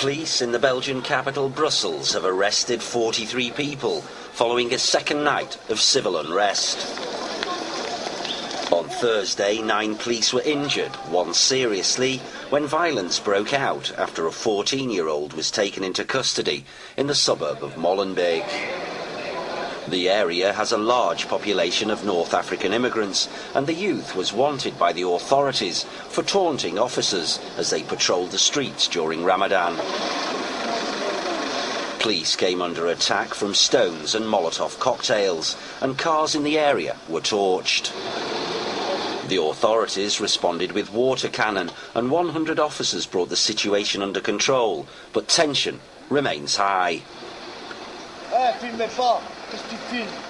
Police in the Belgian capital Brussels have arrested 43 people following a second night of civil unrest. On Thursday, 9 police were injured, one seriously, when violence broke out after a 14-year-old was taken into custody in the suburb of Molenbeek. The area has a large population of North African immigrants, and the youth was wanted by the authorities for taunting officers as they patrolled the streets during Ramadan. Police came under attack from stones and Molotov cocktails, and cars in the area were torched. The authorities responded with water cannon, and 100 officers brought the situation under control, but tension remains high. Filmez pas, qu'est-ce que tu filmes?